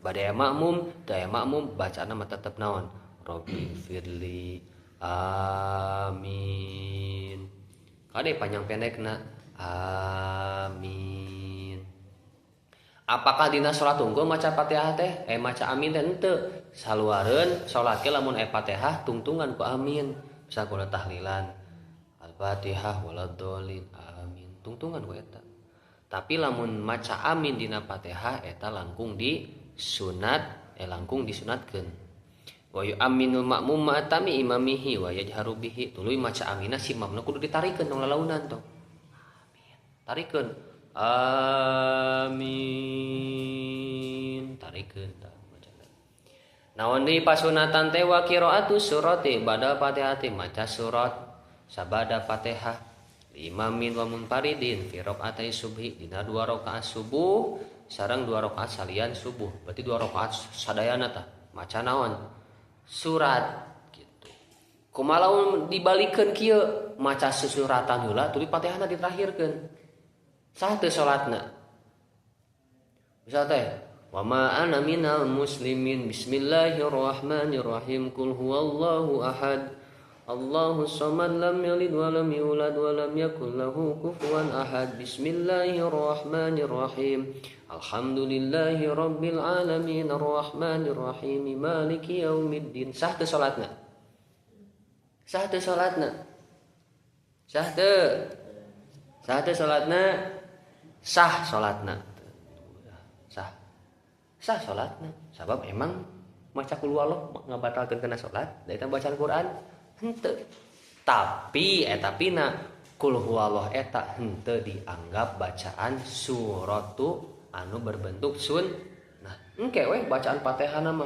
bade makmum teu aya makmum bacaana mah tetep naon rabbighfirli amin kade panjang pendekna amin. Apakah dina salat unggul maca Fatihah teh maca amin teh henteu saluareun salat ge lamun aya Fatihah tungtungan ku amin sakuda tahlilan al-Fatihah waladdallin amin tungtungan ku eta tapi lamun maca amin dina Fatihah eta langkung di sunat langkung disunatkeun wa yu'minul ma'mum ma'atami imamihi wa yajharu bihi tuluy maca amina si imamna kudu ditarikeun tong lalaunan tong amin tarikeun amin tarikeun tah macana naon deui pasunatan teh wa qiraatu surati bada Fatihah maca surat sabada Fatihah imamin wa munfaridin fi raqaatai subhi dina 2 rakaat subuh sareng 2 rakaat salian subuh berarti 2 rakaat sadayana tah maca naon surat gitu. Kumaha dibalikeun kieu maca susuratan heula tuluy Fatihahna diterakhirkeun. Saha teu salatna? Misal teh wa ma ana minal muslimin bismillahirrahmanirrahim qul huwallahu ahad Allahus samad lam yalid wa lam yulad wa lam yakul lahu kufuwan ahad bismillahirrahmanirrahim alhamdulillahi rabbil alamin arrahmanir rahim maliki yaumiddin sah teu salatna sah teu salatna sah teu salatna sah salatna sah salatna sabab emang maca qul huwallah ngabatalkeun kana salat da eta bacaan Quran henteu tapi eta pina qul huwallah eta henteu dianggap bacaan suratu anu berbentuk nah engke we bacaan Fatihah nama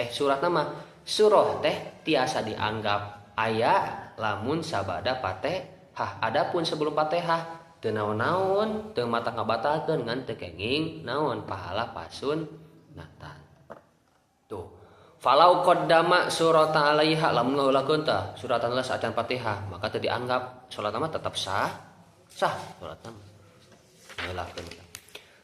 suratna mah surah teh tiasa dianggap aya lamun sabada Fatihah adapun sebelum Fatihah teu naon-naon teu mata ngabatalkeun ngan teu kenging naon pahala pasun natan tuh falau qaddama surata alaiha lamun ngaulakeun tah suratan la saacan Fatihah maka teu dianggap salatna mah tetap sah salatna ngaulakeun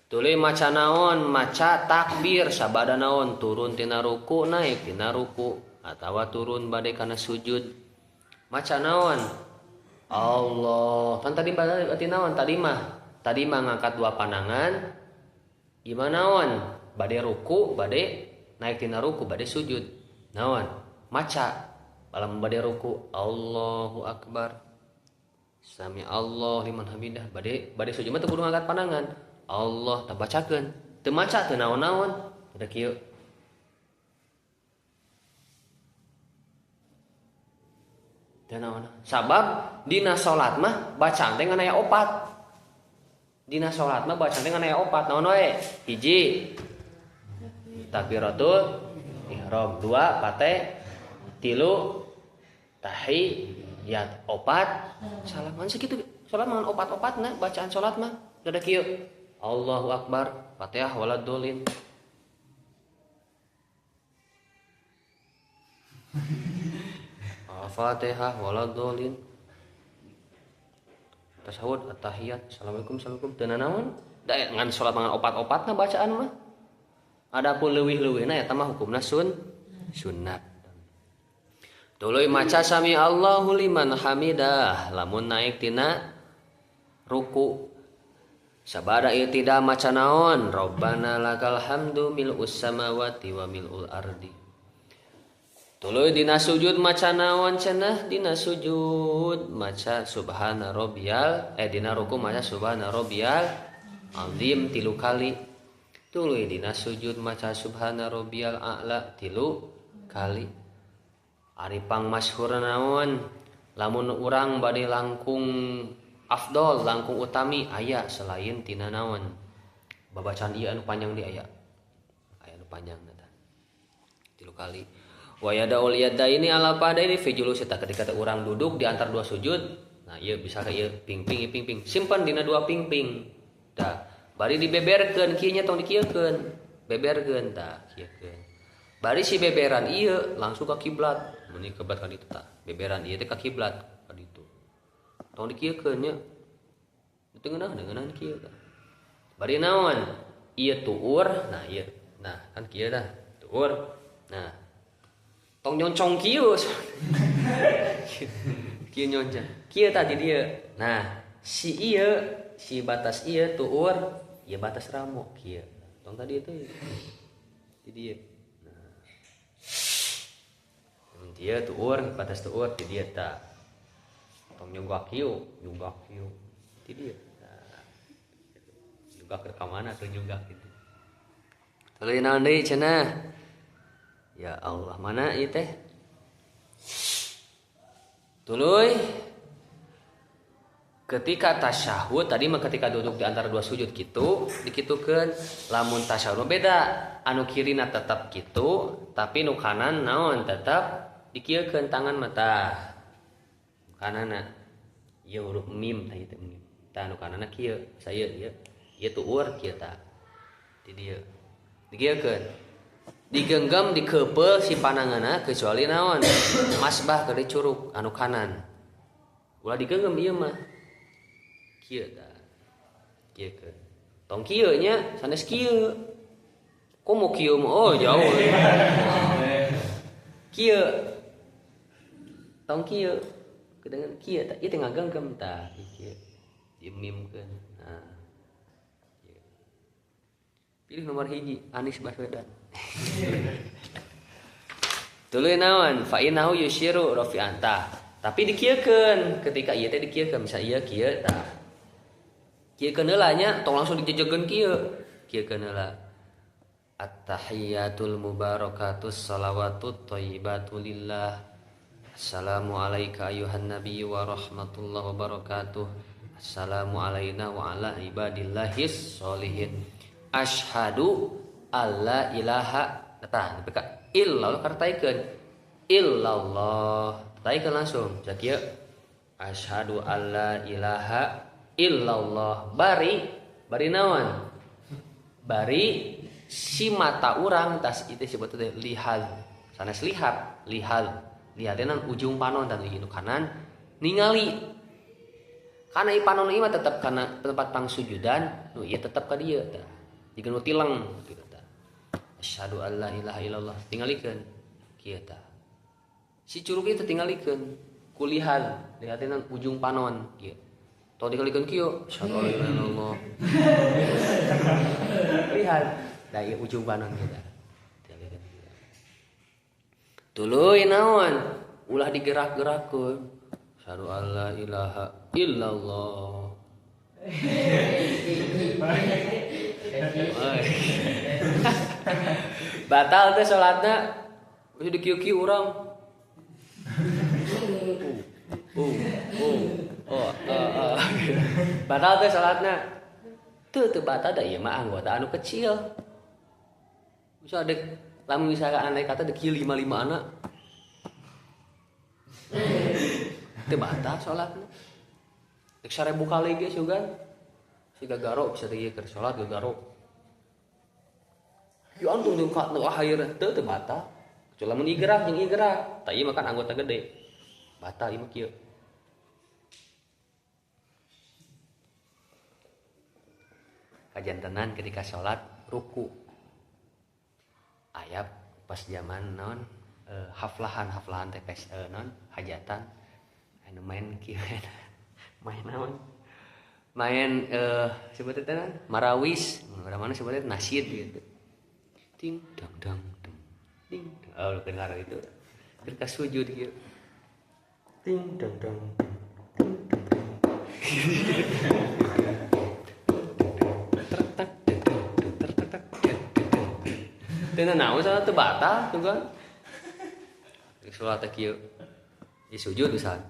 tuluy maca naon maca takbir sabada naon turun tina ruku naik tina ruku atawa turun bade kana sujud maca naon Allah kan tadi berarti naon tadi mah ngangkat 2 panangan gimana naon bade ruku bade naik tina ruku bade sujud naon maca balam bade ruku Allahu akbar sami Allah liman hamidah bade sujud mah teu kudu ngangkat panangan Allah tak bacakeun teu maca teu naon-naon udah kieu Dan naon? Sabab dina salat mah bacaan teh ngan aya opat. Dina salat mah bacaan teh ngan aya opat. Naon wae? Hiji takbiratul ihram, 2 pate, 3 tahiyat, 4 salam. Man sakitu salat mah opat-opatna bacaan salat mah. Da kieu Allahu akbar, Fatihah waladhdallin. Al-Fatihah waladhdallin. Tasawuf at-tahiyat, assalamualaikum assalamualaikum. Teu naon? Da ngan salat mangan opat-opatna bacaan mah. Adapun leuwih-leuwihna eta mah hukumna sunnat. Tuluy maca sami Allahu liman hamidah lamun naik tina ruku. Sabada ieu tidak maca naon? Rabbana lakal hamdu mil'us samawati wa mil'ul ardi. Tuluy dina sujud maca naon cenah? Dina sujud maca subhana rabbiyal dina ruku maca subhana rabbiyal azim 3 kali. Tuluy dina sujud maca subhana rabbiyal a'la 3 kali. Ari pangmasyhur naon? Lamun urang bade langkung afdol, langkung utami aya selain tina naon? Babacaan ieu anu panjang di aya. Aya anu panjang eta. 3 kali. Wa yadaul yadaini ala padaini fi julus eta ketika urang duduk di antara 2 sujud. Nah, ieu bisa ka ieu pingping. Simpen dina 2 pingping. Tah. Bari dibeberkeun kieu nya tong dikieukeun. Beberkeun tah kieukeun. Bari si beberan ieu langsung ka kiblat. Mun kiblat ka ditu tah. Beberan ieu teh ka kiblat ka ditu. Tong dikieukeun nya. Di tengeunan kieu tah. Bari naon? Ieu tuur, nah ieu. Nah, kan kieu tah. Tuur. Nah. Tong nyoncong kieu. Kieu nyoncong. Kieu tah di dieu. Nah, si ieu si batas ieu tuur, ieu batas ramo kieu. Tong tadi itu di dieu. Nah. Dia tuur, batas tuur di dieu tah. Tong nyunggak kieu di dieu. Nah. Nyunggak ke mana tuh nyunggak itu. Tuluy naon deui cenah? Ya Allah, mana ieu teh? Tuluy ketika tasyahud tadi mah ketika duduk di antara 2 sujud kitu dikitukeun. Lamun tasyahud beda, anu kirina tetap kitu tapi nu kanan naon tetap dikieukeun tangan mata kanana ieu huruf mim tah ieu mim tah nu kanana kieu saya ieu tuur kieu tah di dieu dikieukeun digenggam dikeupel si pananganna kecuali naon masbah keur dicurug anu kanan ulah digenggam ieu mah kieu tah kieukeun tong kieu nya sanes kieu komo kieu mah oh jauh kieu tong kieu kedengan kieu tah ieu teh ngagenggam tah kieu dimimkeun nah kieu pilih nomor 1 Anies Baswedan. Tuluy naon fa innahu yusyiru rafi'an tah tapi dikieukeun ketika ieu teh dikieukeun misal ieu kieu tah kieukeun heula nya tong langsung dijejegeun kieukeun heula at-tahiyatul mubarakatus shalawatut thayyibatu lillah assalamu alayka ayyuhan nabiyyu wa rahmatullahi wa barakatuh assalamu alayna wa ala ibadillahis sholihin asyhadu alla ilaha tah dipeka illallah kartaikeun illallah taikeun langsung cak ieu asyhadu alla ilaha illallah bari naon bari si mata urang tas itu disebut teh lihal sanes lihal teh ujung panon dan ujung kanan ningali kana ieu panon ieu mah tetep kana tempat pangsujudan nu ieu tetep ka dieu tah dikeun tilang kitu tah asyhadu alla ilaha illallah tingalikeun kieu tah si curug itu tingalikeun ku lihal teh ujung panon kieu tong tingalikeun kieu asyhadu alla ilaha illallah lihal da ieu ujung panon kita tuluy naon ulah digerak-gerakkeun asyhadu alla ilaha illallah batal teh salatna geus dikieu-kieu urang Batal teh salatna. Teu batal da ieu mah anggota anu kecil. Bisa dek lamun misalkan andai kata dek 5 anak. Teu batal salatna. Dek 1000 kali ge sugan. Siga garo bisa teh keur salat garo. Yo antung jeung ka akhir teu batal. Kecuali lamun igrah jeung igrah. Tah ieu mah kan anggota gede. Batal ieu mah kieu. Kajantenan ketika sholat ruku ayat pas zaman non haflahan TPS non hajatan anu main kieu main naon main sebutna marawis mana sebutna nasyid gitu ting dang dang ting oh dengar itu ketika sujud kieu ting dang dang teu naon salat teu batal tuh kan. Salat teh kieu. Di sujud bisa.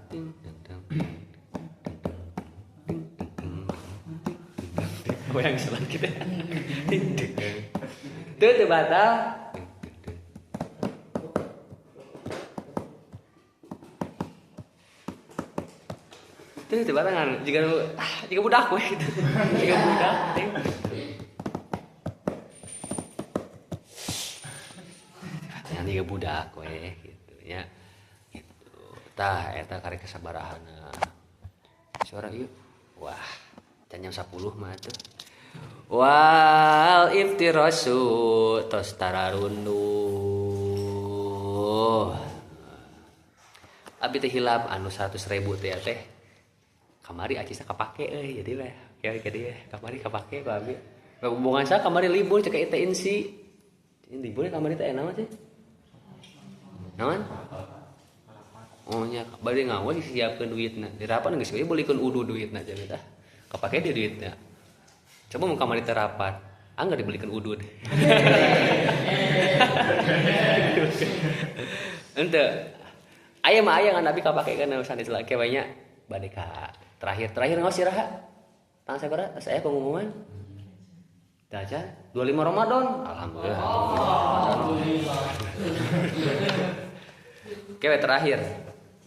Goyang salat kita. Teu batal. Teu batal kan jika budak we gitu. Jika budak tiga budak we gitu ya gitu tah eta karek kesabarahanna suara ieu wah can jam 10 mah tuh wal iftirasu tos tararunduh abi teh hilap anu 100.000 teh teh kamari acisna kapake euy jadi we ya jadi kamari kapake ku abi hubungan sa kamari libur cek eta insi libur kamari teh enak sih naon? Oh nya bari ngawas disiapkeun duitna. Dirapat geus we beulikeun udu duitna jadi tah. Kapake di duitna. Coba mun kamari teh rapat, anggar dibelikeun udud. Henteu. Aya mah aya ngan abi kapake kana sanes lake we nya bade ka terakhir ngaos siraha. Tang sabaraha? Saya pengumuman. Tah can 25 Ramadan. Alhamdulillah. Kewe terakhir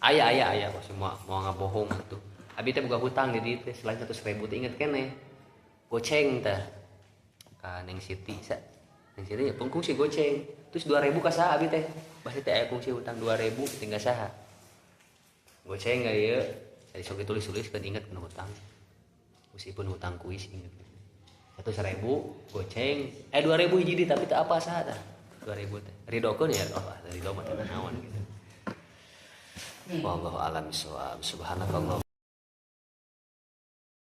aya kok semua mau ngabohong atuh abi teh boga hutang di dieu teh selain 100.000 teh inget keneh goceng teh ka Neng Siti sa Neng Siti ya kungsi goceng terus 2.000 ka saha abi teh basi teh aya kungsi hutang 2.000 tinggal saha goceng ga ieu jadi sok ditulis-tuliskeun inget kana hutang meskipun hutang kuis inget 100.000 goceng 2.000 hiji di tapi teh apa saha tah 2.000 teh ridokeun ya oh ridho mah teh naon gitu wallahu a'lam bishawab subhanakallah